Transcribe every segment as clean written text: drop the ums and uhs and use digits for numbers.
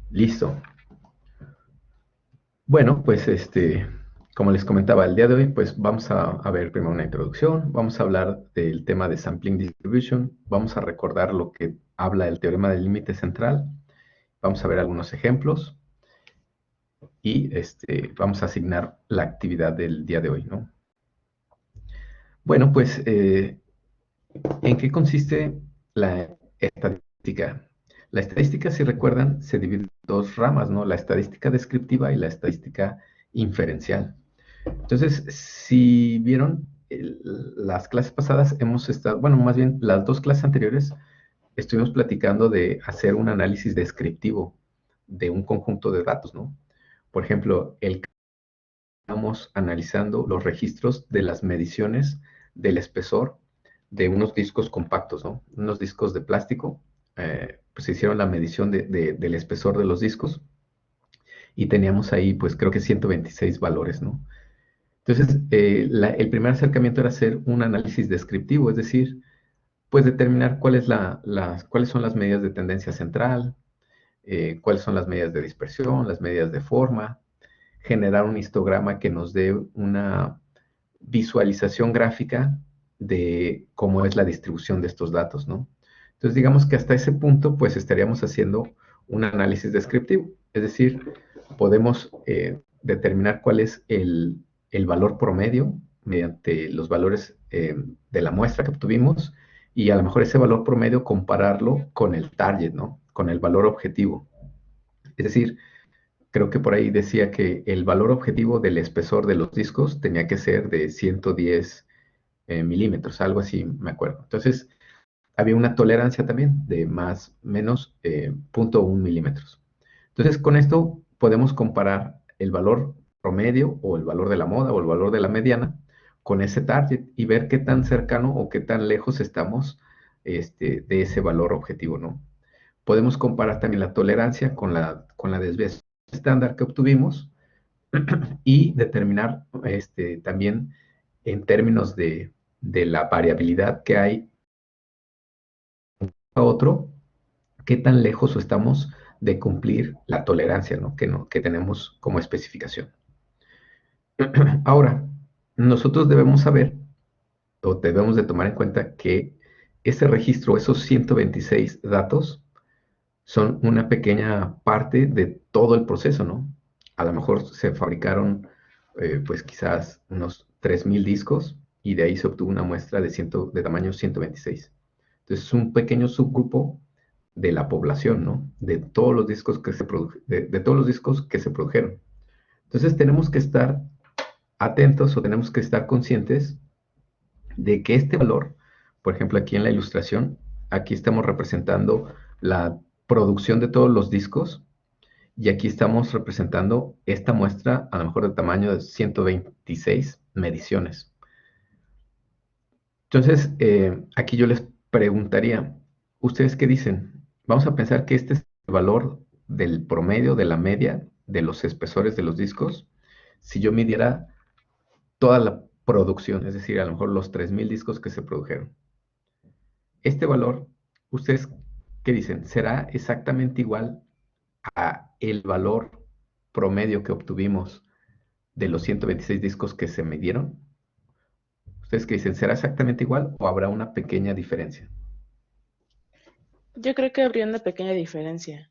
Listo. Bueno, pues como les comentaba, el día de hoy, pues vamos a ver primero una introducción, vamos a hablar del tema de Sampling Distribution, vamos a recordar lo que habla el teorema del límite central, vamos a ver algunos ejemplos y vamos a asignar la actividad del día de hoy, ¿no? Bueno, pues, ¿en qué consiste la estadística? La estadística, si recuerdan, se divide en dos ramas, ¿no? La estadística descriptiva y la estadística inferencial. Entonces, si vieron las clases pasadas, hemos estado, bueno, más bien las dos clases anteriores, estuvimos platicando de hacer un análisis descriptivo de un conjunto de datos, ¿no? Por ejemplo, estamos analizando los registros de las mediciones del espesor de unos discos compactos, ¿no? Unos discos de plástico, pues se hicieron la medición del espesor de los discos y teníamos ahí, pues creo que 126 valores, ¿no? Entonces, el primer acercamiento era hacer un análisis descriptivo, es decir, pues determinar cuáles son las medidas de tendencia central, cuáles son las medidas de dispersión, las medidas de forma, generar un histograma que nos dé una visualización gráfica de cómo es la distribución de estos datos, ¿no? Entonces, digamos que hasta ese punto, pues estaríamos haciendo un análisis descriptivo, es decir, podemos determinar cuál es el valor promedio mediante los valores de la muestra que obtuvimos y a lo mejor ese valor promedio compararlo con el target, ¿no? Con el valor objetivo. Es decir, creo que por ahí decía que el valor objetivo del espesor de los discos tenía que ser de 110 milímetros, algo así, me acuerdo. Entonces, había una tolerancia también de más menos 0.1 milímetros. Entonces, con esto podemos comparar el valor promedio o el valor de la moda o el valor de la mediana con ese target y ver qué tan cercano o qué tan lejos estamos de ese valor objetivo, ¿no? Podemos comparar también la tolerancia con la desviación estándar que obtuvimos y determinar también en términos de la variabilidad que hay a otro, qué tan lejos estamos de cumplir la tolerancia, ¿no? Que tenemos como especificación. Ahora, nosotros debemos saber o debemos de tomar en cuenta que ese registro, esos 126 datos, son una pequeña parte de todo el proceso, ¿no? A lo mejor se fabricaron, pues quizás unos 3.000 discos y de ahí se obtuvo una muestra de tamaño 126. Entonces es un pequeño subgrupo de la población, ¿no? De todos los discos de todos los discos que se produjeron. Entonces tenemos que estar atentos o tenemos que estar conscientes de que este valor, por ejemplo, aquí en la ilustración, aquí estamos representando la producción de todos los discos y aquí estamos representando esta muestra a lo mejor de tamaño de 126 mediciones. Entonces, aquí yo les preguntaría, ¿ustedes qué dicen? Vamos a pensar que este es el valor del promedio, de la media de los espesores de los discos. Si yo midiera toda la producción, es decir, a lo mejor los 3.000 discos que se produjeron. Este valor, ¿ustedes qué dicen? ¿Será exactamente igual a el valor promedio que obtuvimos de los 126 discos que se midieron? ¿Ustedes qué dicen? ¿Será exactamente igual o habrá una pequeña diferencia? Yo creo que habría una pequeña diferencia.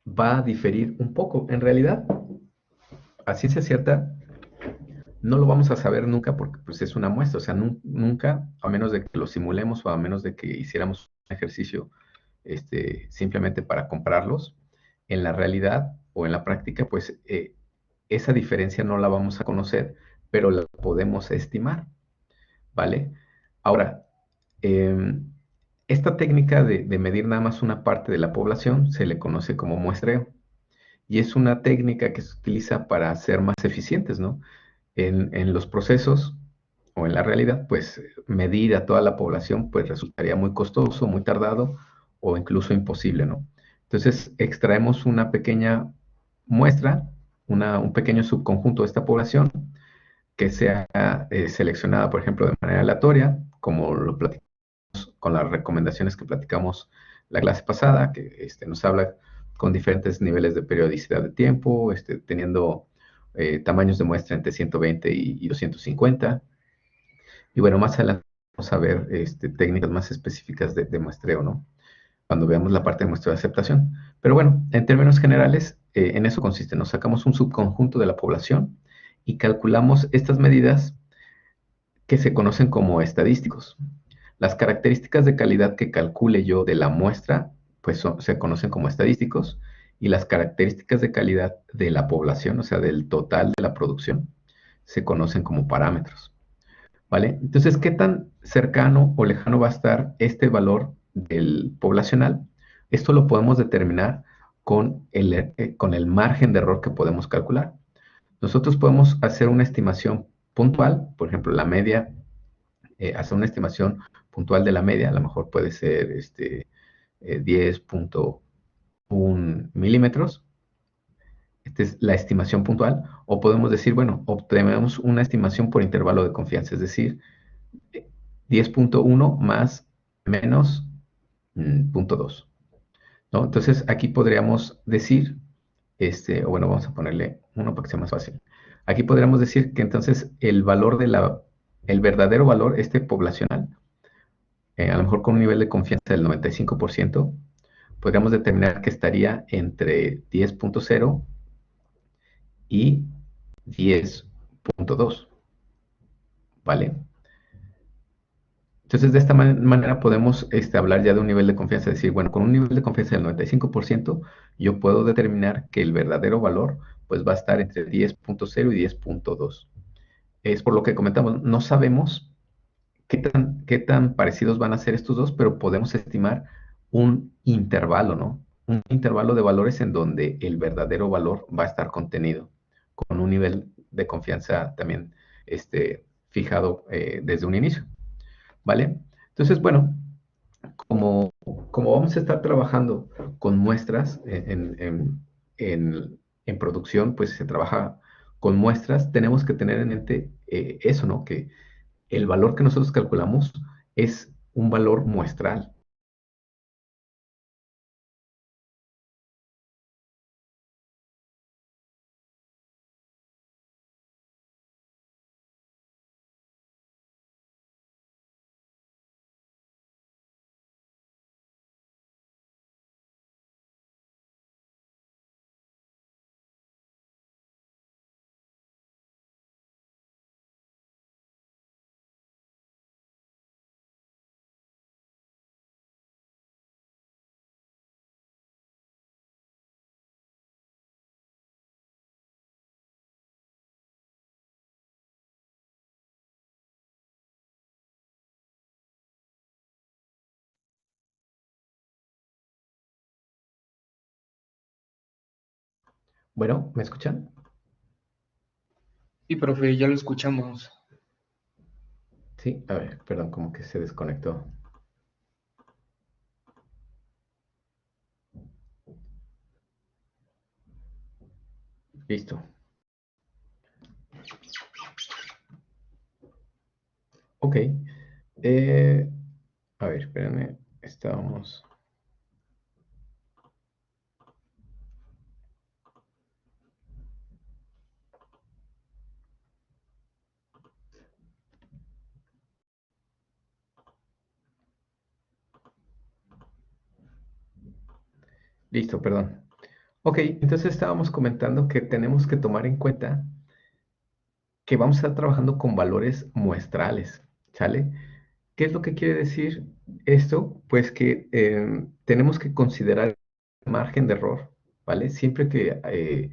Va a diferir un poco. En realidad, a ciencia cierta, no lo vamos a saber nunca porque pues, es una muestra. O sea, nunca, a menos de que lo simulemos o a menos de que hiciéramos un ejercicio simplemente para compararlos, en la realidad o en la práctica, pues esa diferencia no la vamos a conocer, pero la podemos estimar, ¿vale? Ahora, em, esta técnica de medir nada más una parte de la población se le conoce como muestreo y es una técnica que se utiliza para ser más eficientes, ¿no? En los procesos o en la realidad, pues medir a toda la población pues resultaría muy costoso, muy tardado o incluso imposible, ¿no? Entonces extraemos una pequeña muestra, un pequeño subconjunto de esta población que sea seleccionada, por ejemplo, de manera aleatoria, como lo platicamos con las recomendaciones que platicamos la clase pasada, que nos habla con diferentes niveles de periodicidad de tiempo, teniendo tamaños de muestra entre 120 y 250. Y bueno, más adelante vamos a ver técnicas más específicas de muestreo, ¿no? Cuando veamos la parte de muestreo de aceptación. Pero bueno, en términos generales, en eso consiste. Nos sacamos un subconjunto de la población y calculamos estas medidas que se conocen como estadísticos. Las características de calidad que calcule yo de la muestra, pues se conocen como estadísticos, y las características de calidad de la población, o sea, del total de la producción, se conocen como parámetros. ¿Vale? Entonces, ¿qué tan cercano o lejano va a estar este valor del poblacional? Esto lo podemos determinar con el margen de error que podemos calcular. Nosotros podemos hacer una estimación puntual, por ejemplo, la media, hacer una estimación puntual de la media, a lo mejor puede ser 10.1 milímetros. Esta es la estimación puntual, o podemos decir, bueno, obtenemos una estimación por intervalo de confianza, es decir, 10.1 más menos 0.2, ¿no? Entonces, aquí podríamos decir, o bueno, vamos a ponerle uno para que sea más fácil. Aquí podríamos decir que entonces el valor el verdadero valor, poblacional, a lo mejor con un nivel de confianza del 95%, podríamos determinar que estaría entre 10.0 y 10.2, ¿vale? Entonces, de esta manera podemos hablar ya de un nivel de confianza, decir, bueno, con un nivel de confianza del 95%, yo puedo determinar que el verdadero valor pues va a estar entre 10.0 y 10.2. Es por lo que comentamos, no sabemos qué tan parecidos van a ser estos dos, pero podemos estimar un intervalo, ¿no? Un intervalo de valores en donde el verdadero valor va a estar contenido, con un nivel de confianza también fijado desde un inicio. ¿Vale? Entonces, bueno, como, como vamos a estar trabajando con muestras en producción, pues se trabaja con muestras, tenemos que tener en mente eso, ¿no? Que el valor que nosotros calculamos es un valor muestral. Bueno, ¿me escuchan? Sí, profe, ya lo escuchamos. Sí, a ver, perdón, como que se desconectó. Listo. Ok. Eh, a ver, espérenme. Estábamos. Listo, perdón. Ok, entonces estábamos comentando que tenemos que tomar en cuenta que vamos a estar trabajando con valores muestrales, ¿sale? ¿Qué es lo que quiere decir esto? Pues que tenemos que considerar el margen de error, ¿vale? Siempre que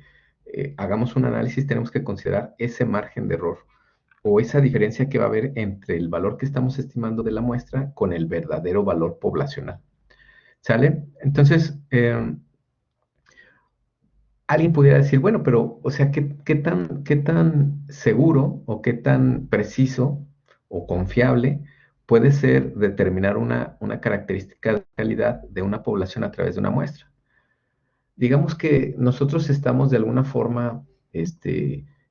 hagamos un análisis tenemos que considerar ese margen de error o esa diferencia que va a haber entre el valor que estamos estimando de la muestra con el verdadero valor poblacional, ¿sale? Entonces, alguien pudiera decir, bueno, pero, o sea, qué tan seguro o qué tan preciso o confiable puede ser determinar una característica de calidad de una población a través de una muestra? Digamos que nosotros estamos de alguna forma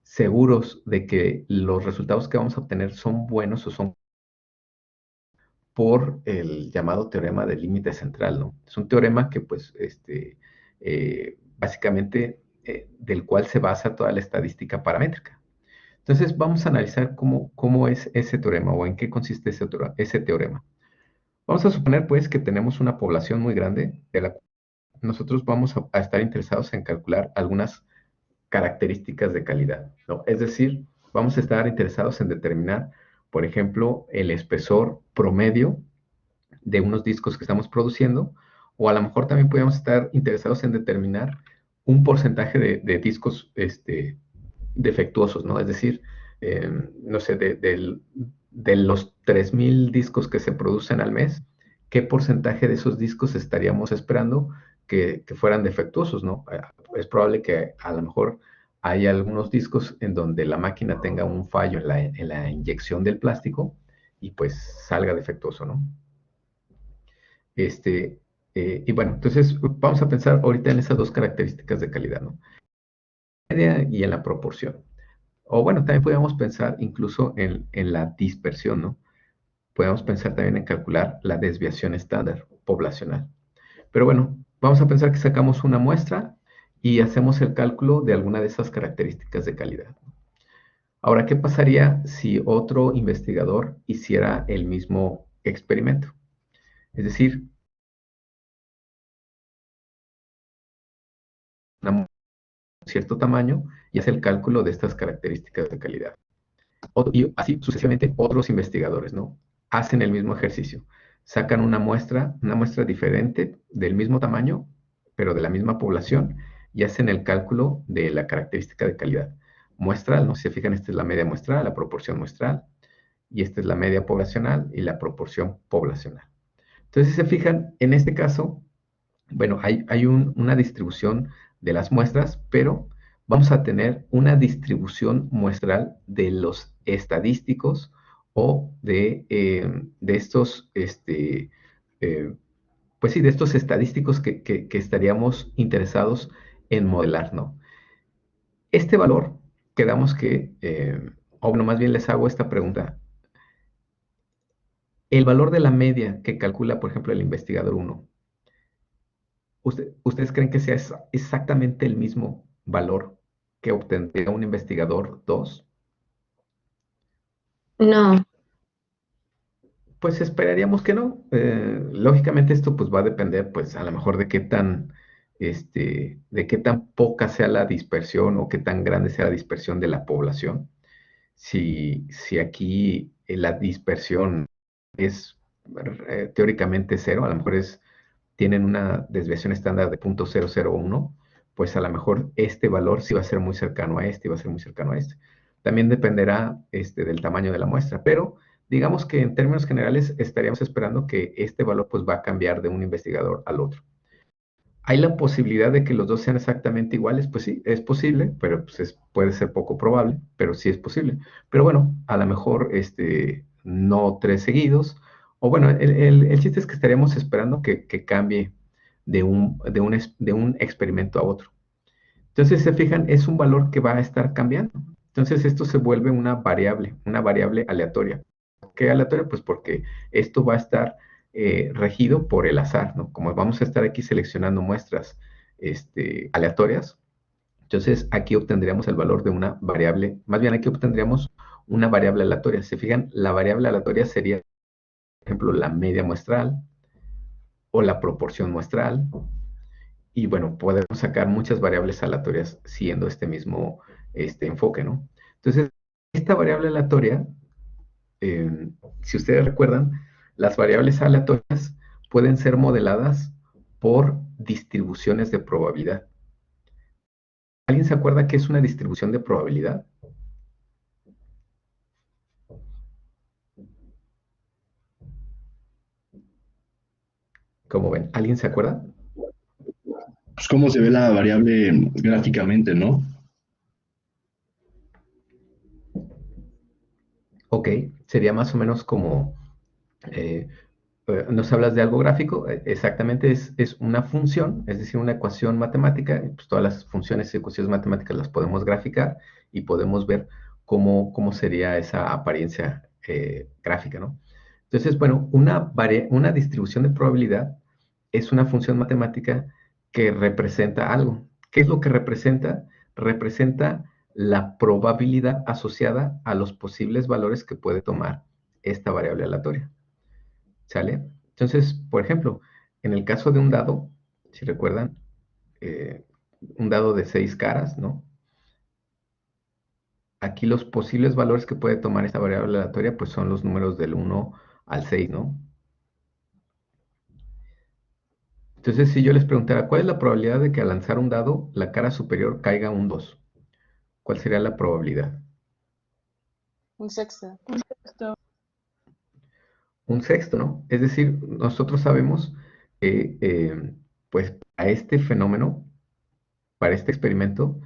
seguros de que los resultados que vamos a obtener son buenos o son por el llamado teorema del límite central, ¿no? Es un teorema que, pues, básicamente, del cual se basa toda la estadística paramétrica. Entonces, vamos a analizar cómo es ese teorema o en qué consiste ese teorema. Vamos a suponer, pues, que tenemos una población muy grande de la cual nosotros vamos a estar interesados en calcular algunas características de calidad, ¿no? Es decir, vamos a estar interesados en determinar, por ejemplo, el espesor promedio de unos discos que estamos produciendo, o a lo mejor también podemos estar interesados en determinar un porcentaje de discos defectuosos, ¿no? Es decir, no sé, de los 3,000 discos que se producen al mes, ¿qué porcentaje de esos discos estaríamos esperando que fueran defectuosos, ¿no? Es probable que a lo mejor hay algunos discos en donde la máquina tenga un fallo en la inyección del plástico y pues salga defectuoso, ¿no? Este, y bueno, entonces vamos a pensar ahorita en esas dos características de calidad, ¿no? Media y en la proporción. O bueno, también podemos pensar incluso en la dispersión, ¿no? Podemos pensar también en calcular la desviación estándar poblacional. Pero bueno, vamos a pensar que sacamos una muestra y hacemos el cálculo de alguna de esas características de calidad. Ahora, ¿qué pasaría si otro investigador hiciera el mismo experimento? Es decir, una cierto tamaño y hace el cálculo de estas características de calidad. Y así sucesivamente otros investigadores, ¿no? Hacen el mismo ejercicio. Sacan una muestra diferente del mismo tamaño, pero de la misma población, y hacen el cálculo de la característica de calidad muestral, ¿no? Si se fijan, esta es la media muestral, la proporción muestral, y esta es la media poblacional y la proporción poblacional. Entonces, si se fijan, en este caso, bueno, hay una distribución de las muestras, pero vamos a tener una distribución muestral de los estadísticos o de estos, pues sí, de estos estadísticos que estaríamos interesados en modelar, ¿no? Este valor, quedamos que, o bueno, más bien les hago esta pregunta. El valor de la media que calcula, por ejemplo, el investigador uno. ¿Ustedes creen que sea exactamente el mismo valor que obtendría un investigador 2? No, Pues esperaríamos que no. Lógicamente esto pues va a depender pues a lo mejor de qué tan poca sea la dispersión o qué tan grande sea la dispersión de la población. Si aquí la dispersión es teóricamente cero, a lo mejor tienen una desviación estándar de 0,001, pues a lo mejor este valor sí va a ser muy cercano a este y va a ser muy cercano a este. También dependerá del tamaño de la muestra, pero digamos que en términos generales estaríamos esperando que este valor pues va a cambiar de un investigador al otro. ¿Hay la posibilidad de que los dos sean exactamente iguales? Pues sí, es posible, pero pues puede ser poco probable, pero sí es posible. Pero bueno, a lo mejor no tres seguidos. O bueno, el chiste es que estaríamos esperando que cambie de un experimento a otro. Entonces, si se fijan, es un valor que va a estar cambiando. Entonces, esto se vuelve una variable aleatoria. ¿Por qué aleatoria? Pues porque esto va a estar regido por el azar, ¿no? Como vamos a estar aquí seleccionando muestras aleatorias, entonces aquí obtendríamos el valor de una variable, más bien aquí obtendríamos una variable aleatoria. Se fijan, la variable aleatoria sería, por ejemplo, la media muestral o la proporción muestral. Y bueno, podemos sacar muchas variables aleatorias siguiendo este mismo enfoque, ¿no? Entonces, esta variable aleatoria, si ustedes recuerdan, las variables aleatorias pueden ser modeladas por distribuciones de probabilidad. ¿Alguien se acuerda qué es una distribución de probabilidad? ¿Cómo ven? ¿Alguien se acuerda? Pues cómo se ve la variable gráficamente, ¿no? Ok, sería más o menos como, eh, nos hablas de algo gráfico, exactamente es una función, es decir, una ecuación matemática, pues todas las funciones y ecuaciones matemáticas las podemos graficar y podemos ver cómo sería esa apariencia gráfica, ¿no? Entonces, bueno, una distribución de probabilidad es una función matemática que representa algo. ¿Qué es lo que representa? Representa la probabilidad asociada a los posibles valores que puede tomar esta variable aleatoria. ¿Sale? Entonces, por ejemplo, en el caso de un dado, si recuerdan, un dado de 6 caras, ¿no? Aquí los posibles valores que puede tomar esta variable aleatoria, pues son los números del 1 al 6, ¿no? Entonces, si yo les preguntara, ¿cuál es la probabilidad de que al lanzar un dado, la cara superior caiga un 2? ¿Cuál sería la probabilidad? Un sexto. Esto, Un sexto, ¿no? Es decir, nosotros sabemos que, pues, a este fenómeno, para este experimento,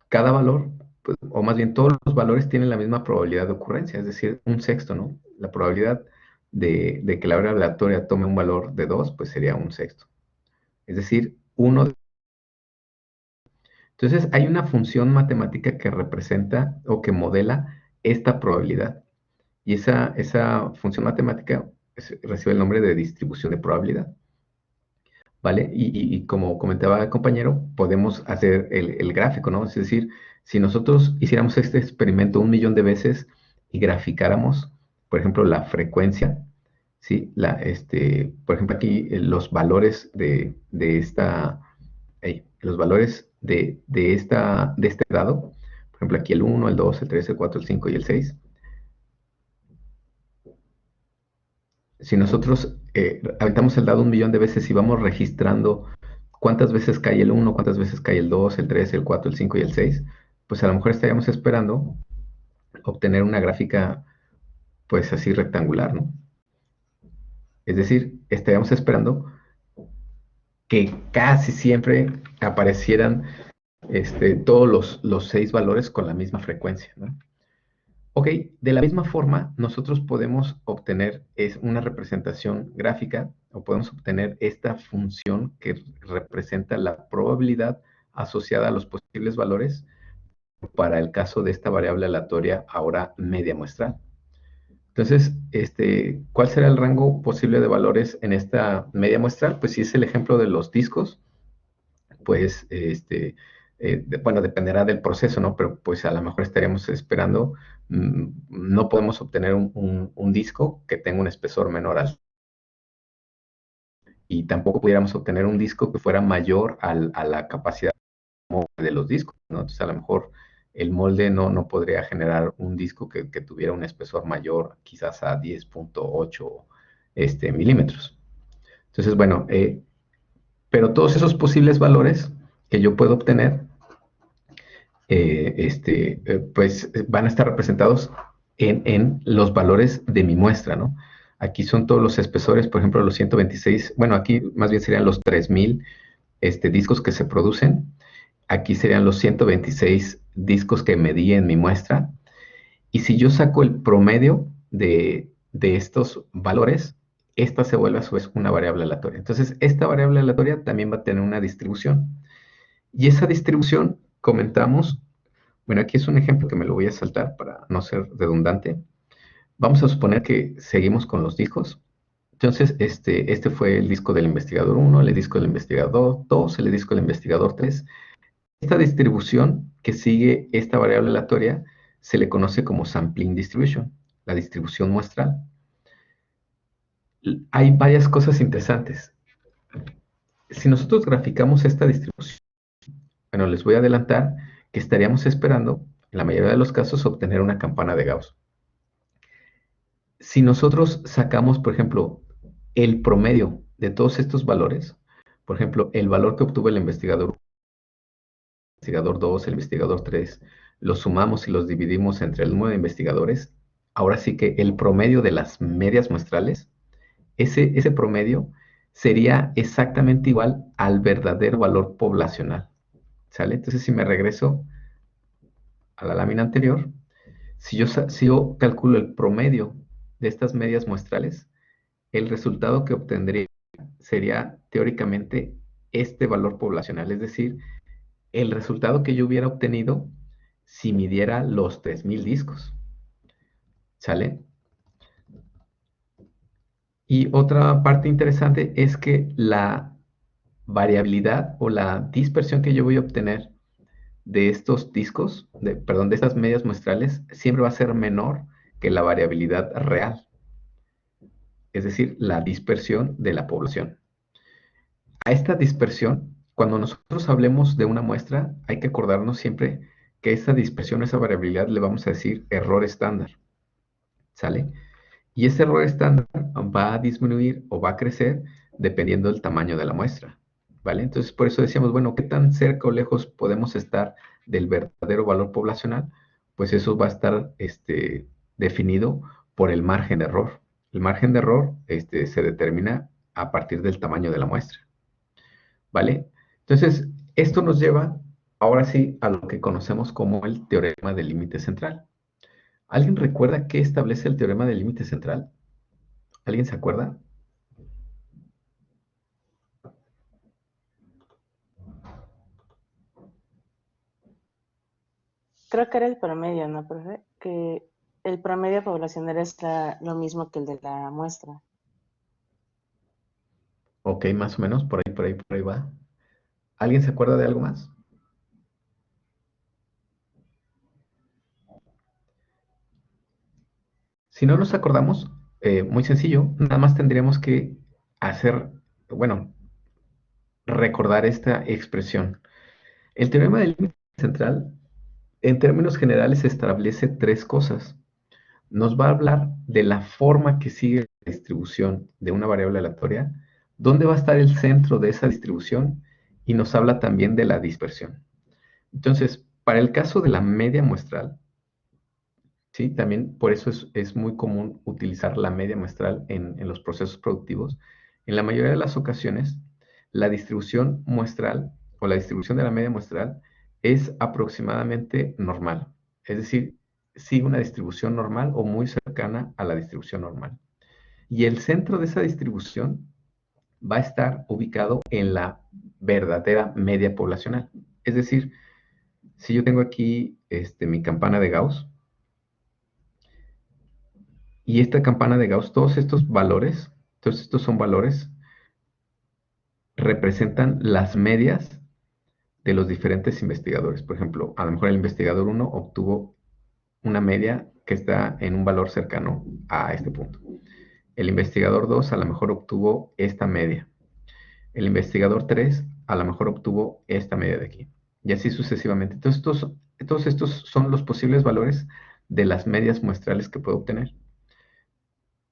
cada valor, pues, o más bien todos los valores tienen la misma probabilidad de ocurrencia, es decir, un sexto, ¿no? La probabilidad de que la variable aleatoria tome un valor de 2, pues sería un sexto. Es decir, uno. Entonces, hay una función matemática que representa o que modela esta probabilidad. Y esa función matemática recibe el nombre de distribución de probabilidad. ¿Vale? Y como comentaba el compañero, podemos hacer el gráfico, ¿no? Es decir, si nosotros hiciéramos este experimento 1 millón de veces y graficáramos, por ejemplo, la frecuencia, ¿sí? Por ejemplo, aquí los valores de esta, los valores de este dado, por ejemplo, aquí el 1, el 2, el 3, el 4, el 5 y el 6. Si nosotros aventamos el dado 1 millón de veces y vamos registrando cuántas veces cae el 1, cuántas veces cae el 2, el 3, el 4, el 5 y el 6, pues a lo mejor estaríamos esperando obtener una gráfica pues así rectangular, ¿no? Es decir, estaríamos esperando que casi siempre aparecieran todos los 6 valores con la misma frecuencia, ¿no? Ok, de la misma forma, nosotros podemos obtener una representación gráfica o podemos obtener esta función que representa la probabilidad asociada a los posibles valores para el caso de esta variable aleatoria ahora media muestral. Entonces, ¿cuál será el rango posible de valores en esta media muestral? Pues si es el ejemplo de los discos, pues, bueno, dependerá del proceso, ¿no? Pero pues a lo mejor estaríamos esperando, no podemos obtener un disco que tenga un espesor menor al, y tampoco pudiéramos obtener un disco que fuera mayor a la capacidad de los discos, ¿no? Entonces a lo mejor el molde no podría generar un disco que tuviera un espesor mayor quizás a 10.8 milímetros. Entonces, bueno, pero todos esos posibles valores que yo puedo obtener, pues van a estar representados en los valores de mi muestra, ¿no? Aquí son todos los espesores, por ejemplo, los 126, bueno, aquí más bien serían los 3000 discos que se producen. Aquí serían los 126 discos que medí en mi muestra. Y si yo saco el promedio de estos valores, esta se vuelve a su vez una variable aleatoria. Entonces, esta variable aleatoria también va a tener una distribución. Y esa distribución, comentamos, bueno, aquí es un ejemplo que me lo voy a saltar para no ser redundante. Vamos a suponer que seguimos con los discos. Entonces, este fue el disco del investigador 1, el disco del investigador 2, el disco del investigador 3. Esta distribución que sigue esta variable aleatoria se le conoce como sampling distribution, la distribución muestral. Hay varias cosas interesantes. Si nosotros graficamos esta distribución, bueno, les voy a adelantar que estaríamos esperando, en la mayoría de los casos, obtener una campana de Gauss. Si nosotros sacamos, por ejemplo, el promedio de todos estos valores, por ejemplo, el valor que obtuvo el investigador 2, el investigador 3, los sumamos y los dividimos entre el número de investigadores, ahora sí que el promedio de las medias muestrales, ese promedio sería exactamente igual al verdadero valor poblacional. ¿Sale? Entonces, si me regreso a la lámina anterior, si yo calculo el promedio de estas medias muestrales, el resultado que obtendría sería teóricamente este valor poblacional, es decir, el resultado que yo hubiera obtenido si midiera los 3000 discos. ¿Sale? Y otra parte interesante es que la variabilidad o la dispersión que yo voy a obtener de estos discos, perdón, de estas medias muestrales, siempre va a ser menor que la variabilidad real, es decir, la dispersión de la población. A esta dispersión, cuando nosotros hablemos de una muestra, hay que acordarnos siempre que esa dispersión, esa variabilidad, le vamos a decir error estándar, ¿sale? Y ese error estándar va a disminuir o va a crecer dependiendo del tamaño de la muestra, ¿vale? Entonces, por eso decíamos, bueno, ¿qué tan cerca o lejos podemos estar del verdadero valor poblacional? Pues eso va a estar definido por el margen de error. El margen de error se determina a partir del tamaño de la muestra, ¿vale? Entonces, esto nos lleva ahora sí a lo que conocemos como el teorema del límite central. ¿Alguien recuerda qué establece el teorema del límite central? ¿Alguien se acuerda? Creo que era el promedio, ¿no, profe? Que el promedio poblacional es lo mismo que el de la muestra. Ok, más o menos, por ahí va. ¿Alguien se acuerda de algo más? Si no nos acordamos, muy sencillo, nada más tendríamos que hacer, bueno, recordar esta expresión. El teorema del límite central, en términos generales, establece tres cosas. Nos va a hablar de la forma que sigue la distribución de una variable aleatoria, dónde va a estar el centro de esa distribución y nos habla también de la dispersión. Entonces, para el caso de la media muestral, ¿sí? También por eso es muy común utilizar la media muestral en los procesos productivos. En la mayoría de las ocasiones, la distribución muestral o la distribución de la media muestral es aproximadamente normal. Es decir, sigue una distribución normal o muy cercana a la distribución normal. Y el centro de esa distribución va a estar ubicado en la verdadera media poblacional. Es decir, si yo tengo aquí mi campana de Gauss, y esta campana de Gauss, todos estos son valores, representan las medias de los diferentes investigadores. Por ejemplo, a lo mejor el investigador uno obtuvo una media que está en un valor cercano a este punto. El investigador 2 a lo mejor obtuvo esta media. El investigador 3 a lo mejor obtuvo esta media de aquí. Y así sucesivamente. Entonces, todos estos son los posibles valores de las medias muestrales que puedo obtener.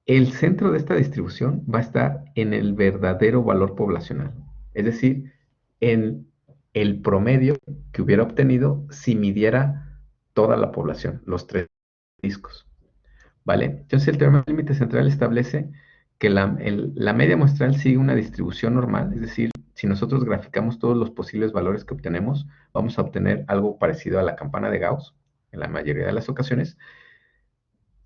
El centro de esta distribución va a estar en el verdadero valor poblacional, es decir, en el promedio que hubiera obtenido si midiera toda la población, los tres discos, ¿vale? Entonces el teorema del límite central establece que la media muestral sigue una distribución normal, es decir, si nosotros graficamos todos los posibles valores que obtenemos, vamos a obtener algo parecido a la campana de Gauss en la mayoría de las ocasiones.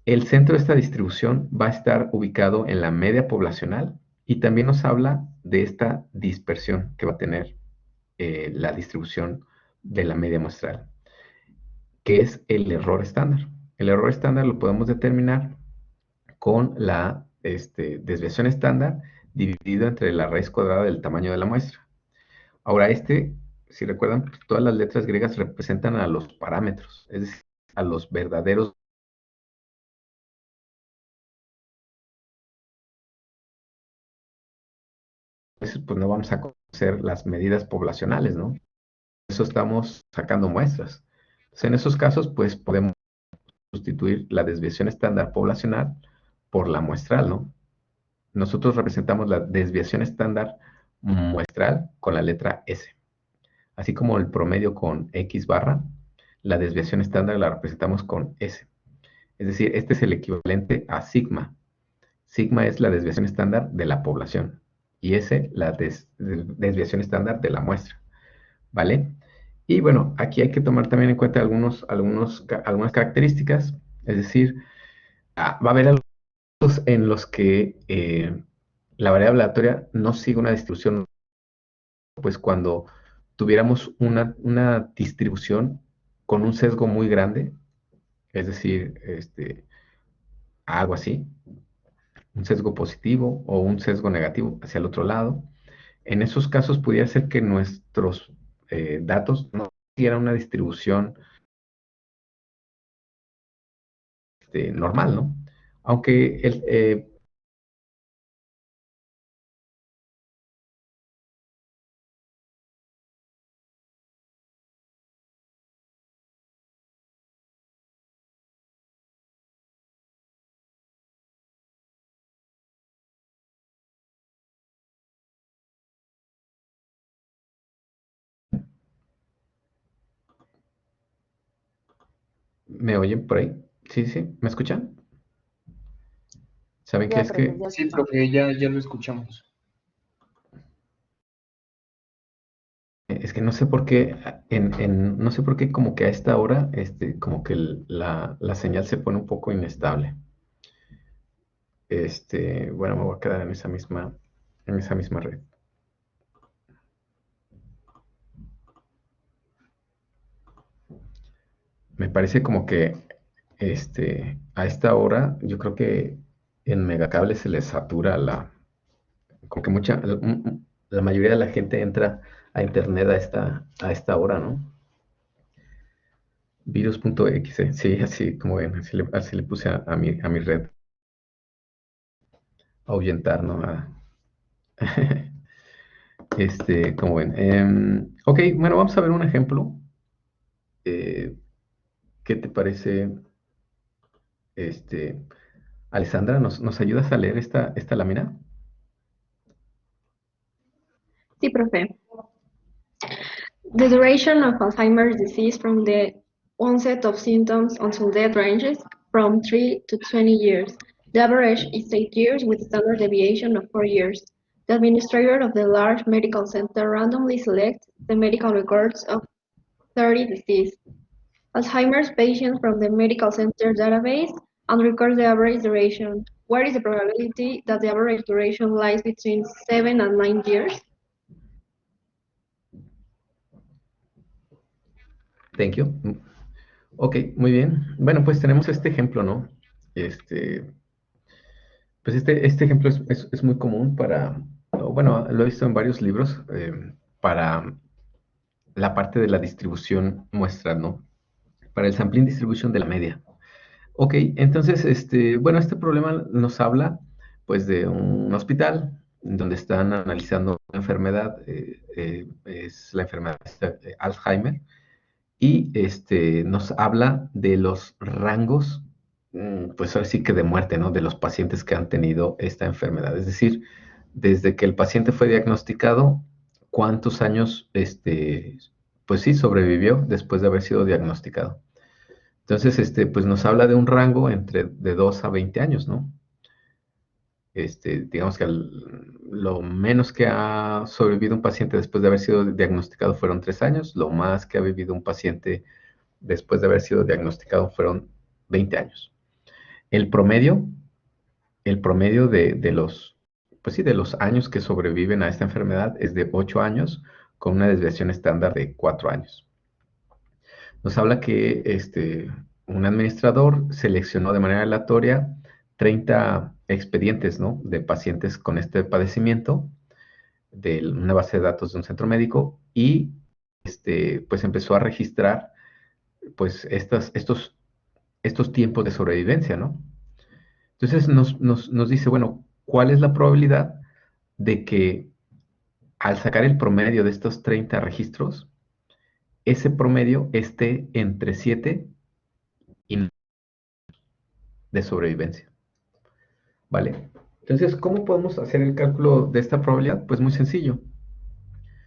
El centro de esta distribución va a estar ubicado en la media poblacional y también nos habla de esta dispersión que va a tener la distribución de la media muestral, que es el error estándar. El error estándar lo podemos determinar con la desviación estándar dividido entre la raíz cuadrada del tamaño de la muestra. Ahora, si recuerdan, pues, todas las letras griegas representan a los parámetros, es decir, a los verdaderos. Pues no vamos a conocer las medidas poblacionales, ¿no? Por eso estamos sacando muestras. Entonces, en esos casos, pues podemos sustituir la desviación estándar poblacional por la muestral, ¿no? Nosotros representamos la desviación estándar muestral con la letra S, así como el promedio con X barra, la desviación estándar la representamos con S. Es decir, este es el equivalente a sigma. Sigma es la desviación estándar de la población y S la desviación estándar de la muestra, ¿vale? Y bueno, aquí hay que tomar también en cuenta algunas características, es decir, va a haber algunos en los que la variable aleatoria no sigue una distribución, pues cuando tuviéramos una distribución con un sesgo muy grande, es decir, algo así, un sesgo positivo o un sesgo negativo hacia el otro lado. En esos casos pudiera ser que nuestros datos no tuvieran una distribución normal, ¿no? Aunque ¿me oyen por ahí? Sí, sí, ¿me escuchan? ¿Saben qué Ya, es profe, que ya Sí, escuchamos. profe, ya lo escuchamos. no sé por qué, no sé por qué como que a esta hora, como que la señal se pone un poco inestable. Bueno, me voy a quedar en esa misma red. Me parece como que, a esta hora, yo creo que en Megacable se les satura como que la mayoría de la gente entra a internet a esta hora, ¿no? Virus.exe, sí, así como ven, así le puse a mi red, ahuyentar, ¿no? Como ven. Ok, bueno, vamos a ver un ejemplo. Eh, ¿Qué te parece, este, Alessandra? ¿Nos ayudas a leer esta lámina? Sí, profe. The duration of Alzheimer's disease from the onset of symptoms until death ranges from 3 to 20 years. The average is 8 years with a standard deviation of 4 years. The administrator of the large medical center randomly selects the medical records of 30 deceased Alzheimer's patients from the medical center database and records the average duration. What is the probability that the average duration lies between 7 and 9 years? Thank you. Ok, muy bien. Bueno, pues tenemos este ejemplo, ¿no? Pues este ejemplo es muy común bueno, lo he visto en varios libros, para la parte de la distribución muestral, ¿no? Para el sampling distribution de la media. Ok, entonces, bueno, este problema nos habla, pues, de un hospital donde están analizando una enfermedad, es la enfermedad Alzheimer, y nos habla de los rangos, pues ahora sí que de muerte, ¿no? De los pacientes que han tenido esta enfermedad. Es decir, desde que el paciente fue diagnosticado, cuántos años, pues sí, sobrevivió después de haber sido diagnosticado. Entonces, pues nos habla de un rango entre de 2 a 20 años, ¿no? Digamos que lo menos que ha sobrevivido un paciente después de haber sido diagnosticado fueron 3 años, lo más que ha vivido un paciente después de haber sido diagnosticado fueron 20 años. El promedio, el promedio de los, pues sí, de los años que sobreviven a esta enfermedad es de 8 años, con una desviación estándar de 4 años. Nos habla que un administrador seleccionó de manera aleatoria 30 expedientes, ¿no? De pacientes con este padecimiento de una base de datos de un centro médico y pues empezó a registrar pues estos tiempos de sobrevivencia, ¿no? Entonces nos dice, bueno, ¿cuál es la probabilidad de que al sacar el promedio de estos 30 registros, ese promedio esté entre 7 y 9 de sobrevivencia? ¿Vale? Entonces, ¿cómo podemos hacer el cálculo de esta probabilidad? Pues muy sencillo.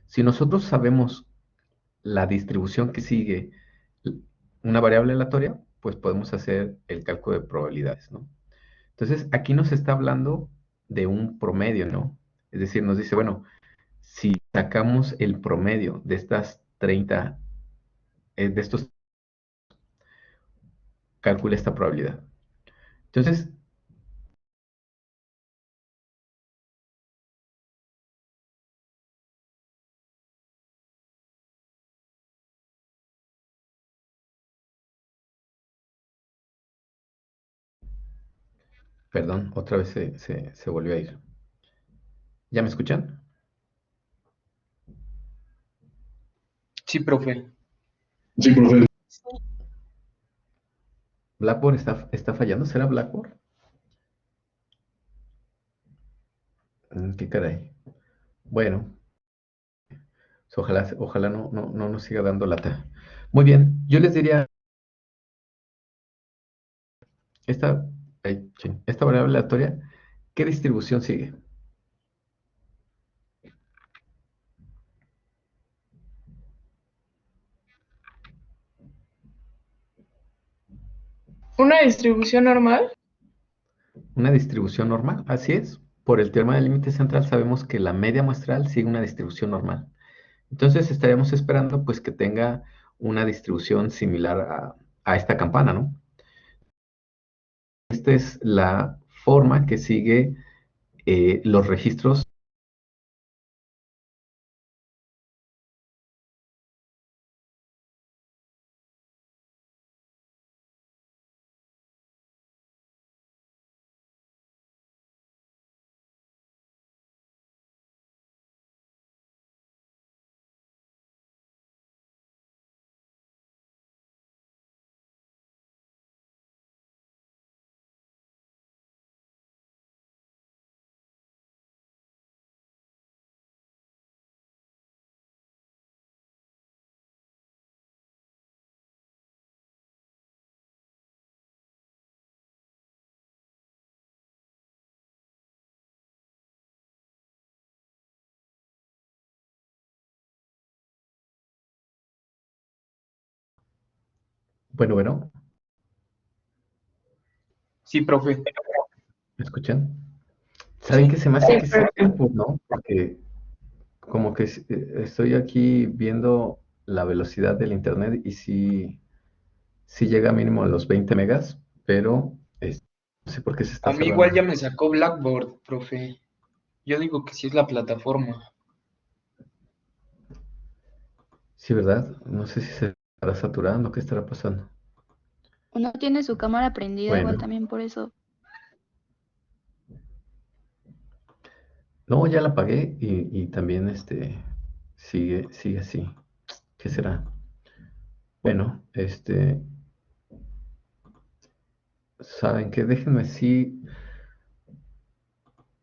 Si nosotros sabemos la distribución que sigue una variable aleatoria, pues podemos hacer el cálculo de probabilidades, ¿no? Entonces, aquí nos está hablando de un promedio, ¿no? Es decir, nos dice, bueno, si sacamos el promedio de estas 30, de estos, calcula esta probabilidad. Entonces, Perdón, otra vez se volvió a ir. ¿Ya me escuchan? Sí, profe. Sí, profe. ¿Blackboard está fallando? ¿Será Blackboard? Qué caray. Bueno, pues ojalá no nos siga dando lata. Muy bien, yo les diría, esta, esta variable aleatoria, ¿qué distribución sigue? ¿Una distribución normal? Una distribución normal, así es. Por el teorema del límite central sabemos que la media muestral sigue una distribución normal. Entonces estaríamos esperando pues que tenga una distribución similar a esta campana, ¿no? Esta es la forma que sigue los registros. Bueno, Sí, profe. ¿me escuchan? ¿Saben Sí. qué se me hace Sí, que sea profe. Blackboard, no? Porque como que estoy aquí viendo la velocidad del internet y sí llega mínimo a los 20 megas, pero no sé por qué se está A mí igual ya cerrando. me sacó Blackboard, profe. Yo digo que sí es la plataforma. Sí, ¿verdad? No sé si se estará saturando, ¿qué estará pasando? Uno tiene su cámara prendida, igual Bueno, también por eso. no, ya la apagué y también sigue así. ¿Qué será? Bueno, ¿saben qué? Déjenme sí.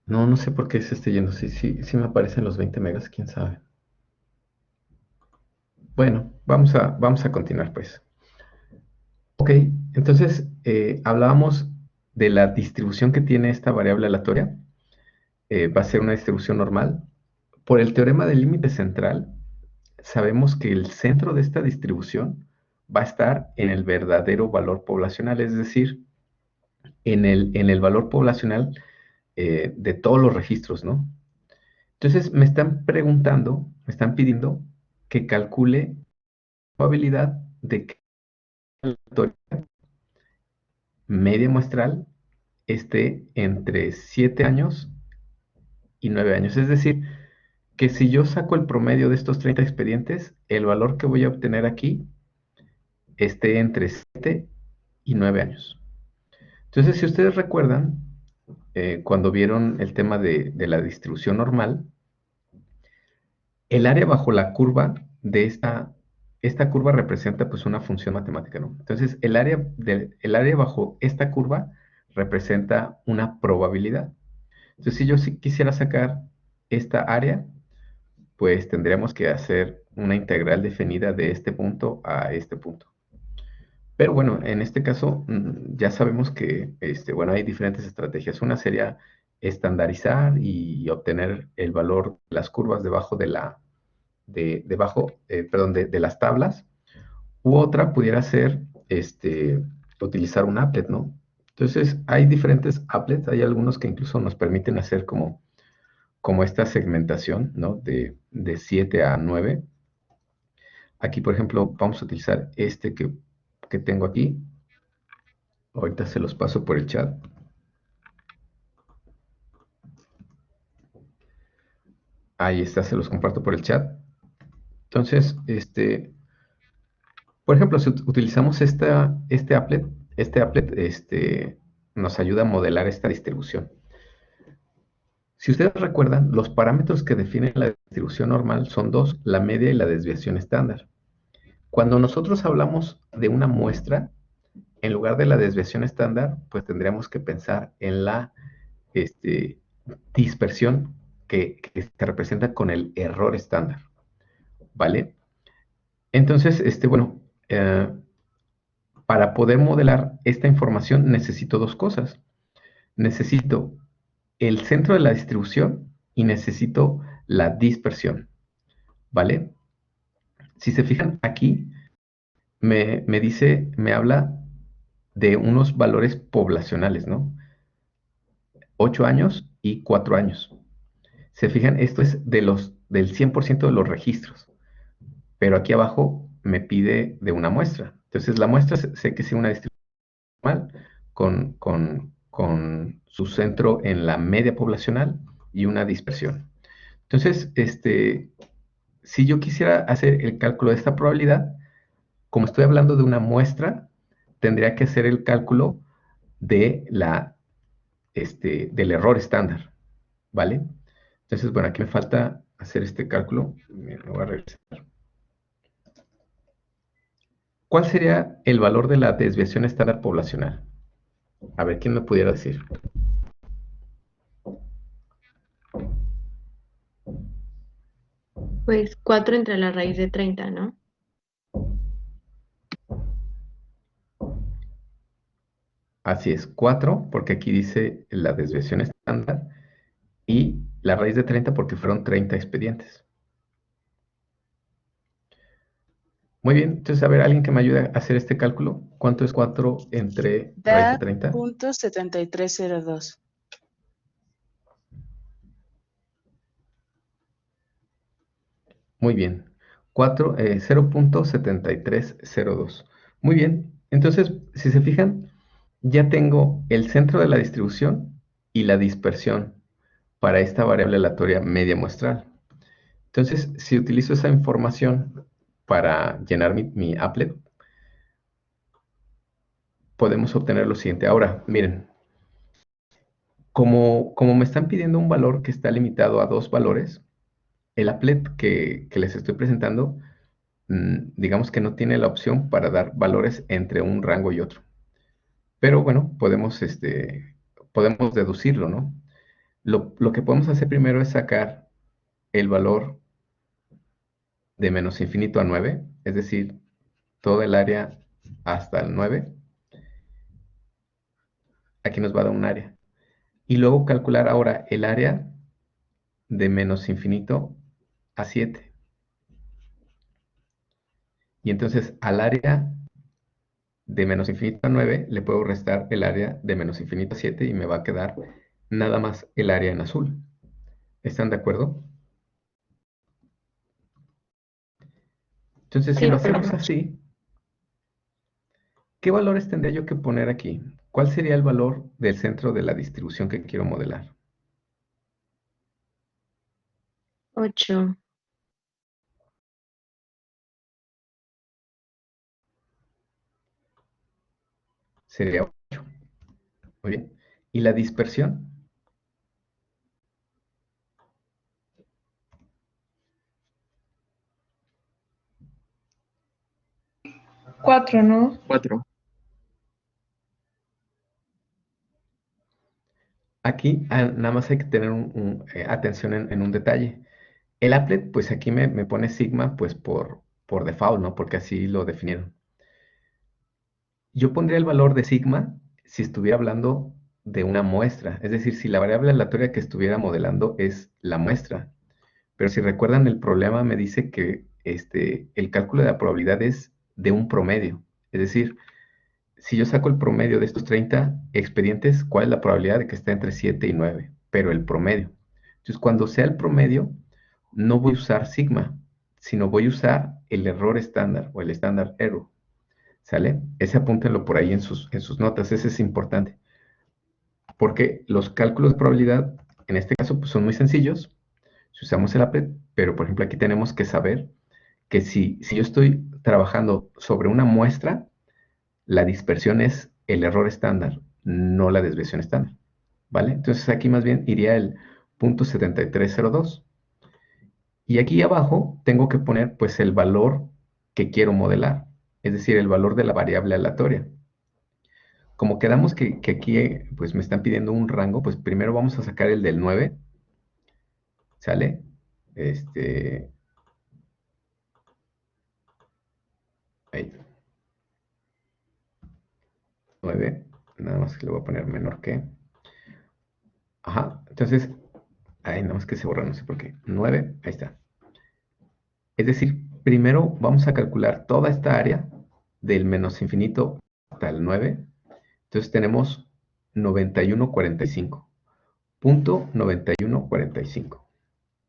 No sé por qué se esté yendo. Sí me aparecen los 20 megas, quién sabe. Bueno, vamos a continuar pues. Ok, entonces hablábamos de la distribución que tiene esta variable aleatoria. Va a ser una distribución normal. Por el teorema del límite central, sabemos que el centro de esta distribución va a estar en el verdadero valor poblacional, es decir, en el valor poblacional de todos los registros, ¿no? Entonces me están preguntando, me están pidiendo que calcule la probabilidad de que la aleatoria media muestral esté entre 7 años y 9 años. Es decir, que si yo saco el promedio de estos 30 expedientes, el valor que voy a obtener aquí esté entre 7 y 9 años. Entonces, si ustedes recuerdan, cuando vieron el tema de la distribución normal, el área bajo la curva de esta curva representa pues una función matemática, ¿no? Entonces, el área bajo esta curva representa una probabilidad. Entonces, si yo sí quisiera sacar esta área, pues tendríamos que hacer una integral definida de este punto a este punto. Pero bueno, en este caso ya sabemos que bueno, hay diferentes estrategias. Una sería estandarizar y obtener el valor de las curvas debajo de las tablas. U otra pudiera ser utilizar un applet, ¿no? Entonces, hay diferentes applets, hay algunos que incluso nos permiten hacer como esta segmentación, ¿no? De 7 a 9. Aquí, por ejemplo, vamos a utilizar que tengo aquí. Ahorita se los paso por el chat. Ahí está, se los comparto por el chat. Entonces, por ejemplo, si utilizamos este applet, nos ayuda a modelar esta distribución. Si ustedes recuerdan, los parámetros que definen la distribución normal son dos, la media y la desviación estándar. Cuando nosotros hablamos de una muestra, en lugar de la desviación estándar, pues tendríamos que pensar en la dispersión que se representa con el error estándar, ¿vale? Entonces, bueno, para poder modelar esta información necesito dos cosas. Necesito el centro de la distribución y necesito la dispersión, ¿vale? Si se fijan aquí, me habla de unos valores poblacionales, ¿no? 8 años y 4 años. Se fijan, esto es del 100% de los registros, pero aquí abajo me pide de una muestra. Entonces, la muestra sé que es una distribución normal con su centro en la media poblacional y una dispersión. Entonces, si yo quisiera hacer el cálculo de esta probabilidad, como estoy hablando de una muestra, tendría que hacer el cálculo de del error estándar, ¿vale? Entonces, bueno, aquí me falta hacer este cálculo. Me lo voy a regresar. ¿Cuál sería el valor de la desviación estándar poblacional? A ver, ¿quién me pudiera decir? Pues 4 entre la raíz de 30, ¿no? Así es, 4, porque aquí dice la desviación estándar, y la raíz de 30 porque fueron 30 expedientes. Muy bien, entonces, a ver, alguien que me ayude a hacer este cálculo. ¿Cuánto es 4 entre raíz de Da 30? .7302. Muy bien, 0.7302. Muy bien, entonces, si se fijan, ya tengo el centro de la distribución y la dispersión para esta variable aleatoria media muestral. Entonces, si utilizo esa información para llenar mi applet, podemos obtener lo siguiente. Ahora, miren, como me están pidiendo un valor que está limitado a 2 valores, el applet que les estoy presentando, digamos que no tiene la opción para dar valores entre un rango y otro. Pero bueno, podemos deducirlo, ¿no? Lo que podemos hacer primero es sacar el valor de menos infinito a 9, es decir, toda el área hasta el 9. Aquí nos va a dar un área. Y luego calcular ahora el área de menos infinito a 7. Y entonces al área de menos infinito a 9 le puedo restar el área de menos infinito a 7 y me va a quedar nada más el área en azul. ¿Están de acuerdo? Entonces, si Sí, lo hacemos profe. así, ¿qué valores tendría yo que poner aquí? ¿Cuál sería el valor del centro de la distribución que quiero modelar? 8. Sería 8. Muy bien. ¿Y la dispersión? 4, ¿no? 4. Aquí nada más hay que tener atención en un detalle. El applet, pues aquí me pone sigma, pues por default, ¿no? Porque así lo definieron. Yo pondría el valor de sigma si estuviera hablando de una muestra. Es decir, si la variable aleatoria que estuviera modelando es la muestra. Pero si recuerdan, el problema me dice que el cálculo de la probabilidad es de un promedio. Es decir, si yo saco el promedio de estos 30 expedientes, ¿cuál es la probabilidad de que esté entre 7 y 9? Pero el promedio. Entonces, cuando sea el promedio, no voy a usar sigma, sino voy a usar el error estándar o el standard error. ¿Sale? Ese apúntenlo por ahí en sus notas, ese es importante. Porque los cálculos de probabilidad, en este caso, pues son muy sencillos si usamos el applet, pero por ejemplo aquí tenemos que saber que si yo estoy trabajando sobre una muestra, la dispersión es el error estándar no la desviación estándar, ¿vale? Entonces aquí más bien iría el 0.7302. Y aquí abajo tengo que poner pues el valor que quiero modelar, es decir, el valor de la variable aleatoria. Como quedamos que aquí pues me están pidiendo un rango, pues primero vamos a sacar el del 9, ¿sale? Ahí, 9, nada más que le voy a poner menor que. Ajá, entonces, ahí nada más que se borra, no sé por qué. 9, ahí está. Es decir, primero vamos a calcular toda esta área del menos infinito hasta el 9. Entonces tenemos 91,45. Punto 91,45.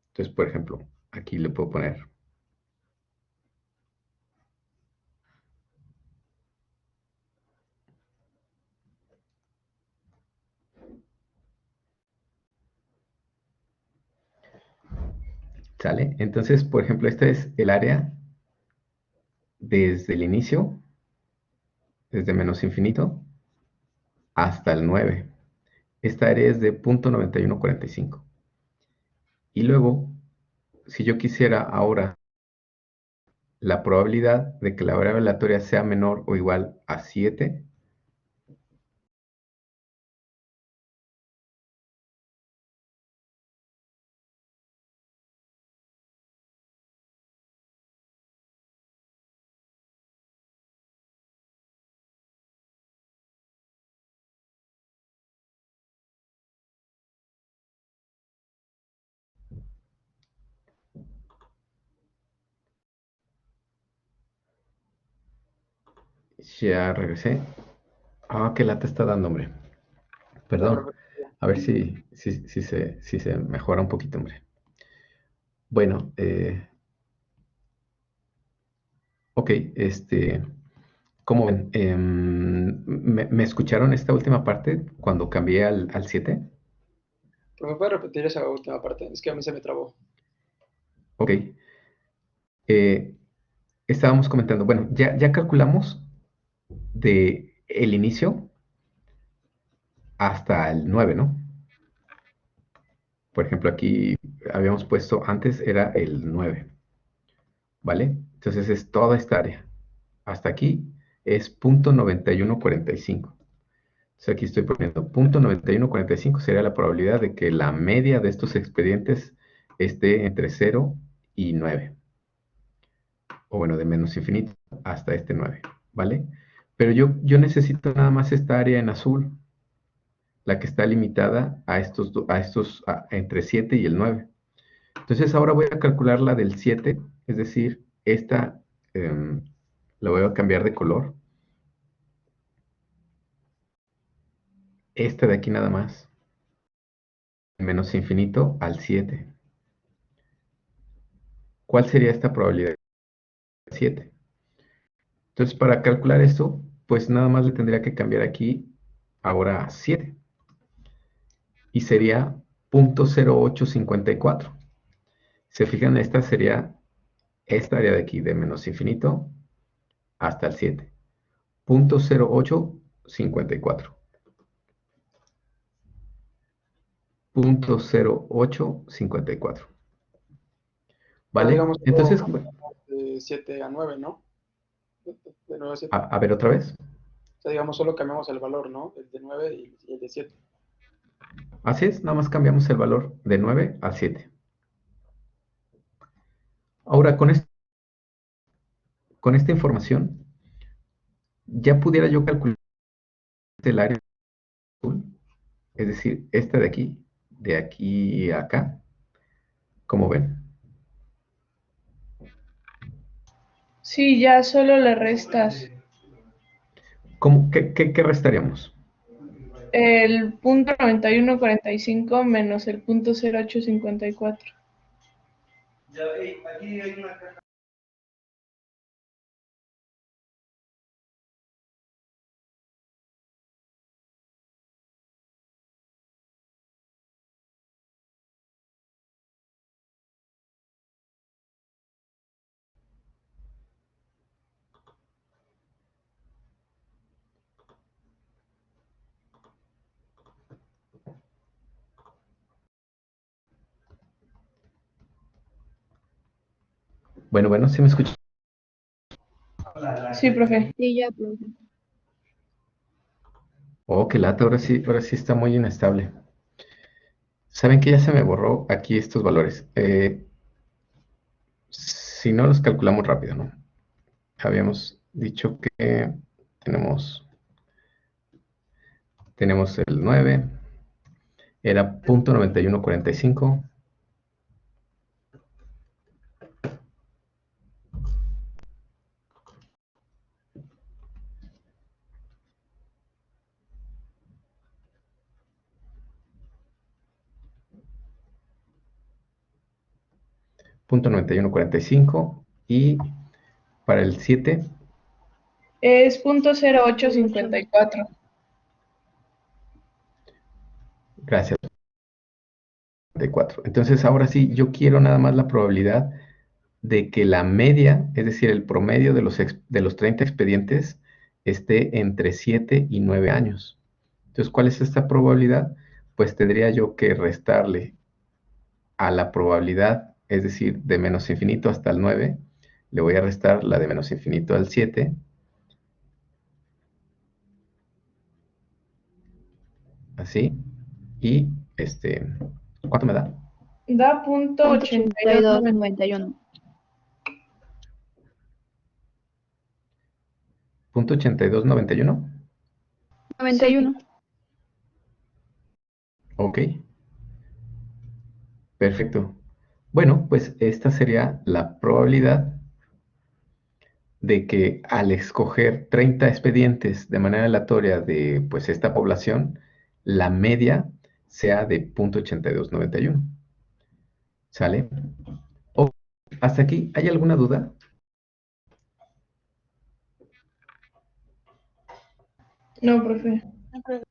Entonces, por ejemplo, aquí le puedo poner. ¿Sale? Entonces, por ejemplo, este es el área desde el inicio, desde menos infinito hasta el 9. Esta área es de 0.9145. Y luego, si yo quisiera ahora la probabilidad de que la variable aleatoria sea menor o igual a 7, ya regresé. Ah, qué lata está dando, hombre. La Perdón. profe. A ver si se mejora un poquito, hombre. Bueno, ok, ¿cómo ven? ¿Me escucharon esta última parte cuando cambié al 7? ¿Me puede repetir esa última parte? Es que a mí se me trabó. Ok. Eh, Estábamos comentando, bueno, ya calculamos de el inicio hasta el 9, ¿no? Por ejemplo, aquí habíamos puesto, antes era el 9, ¿vale? Entonces es toda esta área. Hasta aquí es 0.9145. Entonces aquí estoy poniendo 0.9145 sería la probabilidad de que la media de estos expedientes esté entre 0 y 9. O bueno, de menos infinito hasta este 9, ¿vale? Pero yo necesito nada más esta área en azul, la que está limitada a entre 7 y el 9. Entonces ahora voy a calcular la del 7, es decir, esta la voy a cambiar de color. Esta de aquí nada más, menos infinito al 7. ¿Cuál sería esta probabilidad? 7. Entonces para calcular esto, pues nada más le tendría que cambiar aquí ahora a 7. Y sería 0.0854. Se fijan, esta sería esta área de aquí, de menos infinito hasta el 7. 0.0854. 0.0854. Pero ¿Vale? digamos, Entonces, de 7 a 9, ¿no? De 9 a 7. a ver otra vez. O sea, digamos, solo cambiamos el valor, ¿no? El de 9 y el de 7. Así es, nada más cambiamos el valor de 9 al 7. Ahora, con esta información, ya pudiera yo calcular el área azul, es decir, esta de aquí a acá, como ven. Sí, ya solo le restas ¿Qué restaríamos? el punto 91,45 menos el punto 0,854. Bueno, ¿sí me escuchan? Sí, profe. Sí, ya, profe. Oh, qué lata, ahora sí está muy inestable. ¿Saben que ya se me borró aquí estos valores? Si no los calculamos rápido, ¿no? Habíamos dicho que tenemos, tenemos el 9, era .9145. .9145 y para el 7, Es .0854. gracias, 4. Entonces ahora sí, yo quiero nada más la probabilidad de que la media, es decir, el promedio de los 30 expedientes, esté entre 7 y 9 años. Entonces, ¿cuál es esta probabilidad? Pues tendría yo que restarle a la probabilidad, es decir, de menos infinito hasta el 9, le voy a restar la de menos infinito al 7, así, y ¿cuánto me da? Da .8291. 8291. 91. Ok, perfecto. Bueno, pues esta sería la probabilidad de que al escoger 30 expedientes de manera aleatoria de pues esta población, la media sea de .8291. ¿Sale? Oh, hasta aquí, ¿hay alguna duda? No, profe. No, profe.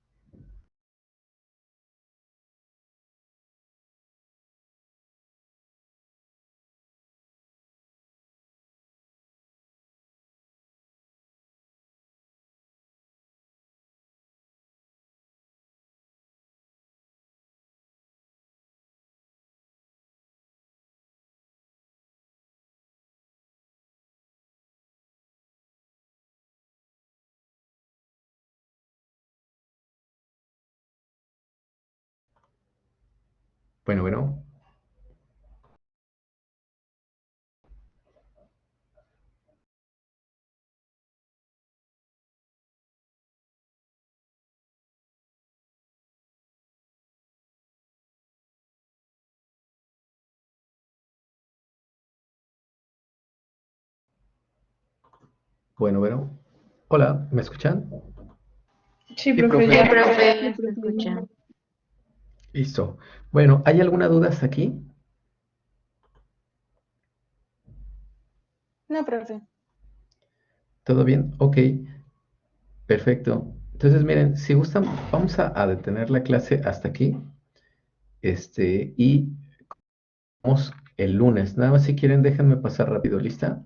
Bueno. Bueno. Hola, ¿me escuchan? Sí, Sí, profe. profe. Sí, Ya. profe, se escucha. Listo. Bueno, ¿hay alguna duda hasta aquí? No, profe. ¿Todo bien? Ok, perfecto. Entonces, miren, si gustan, vamos a detener la clase hasta aquí. Y vamos el lunes. Nada más si quieren, déjenme pasar rápido, ¿lista?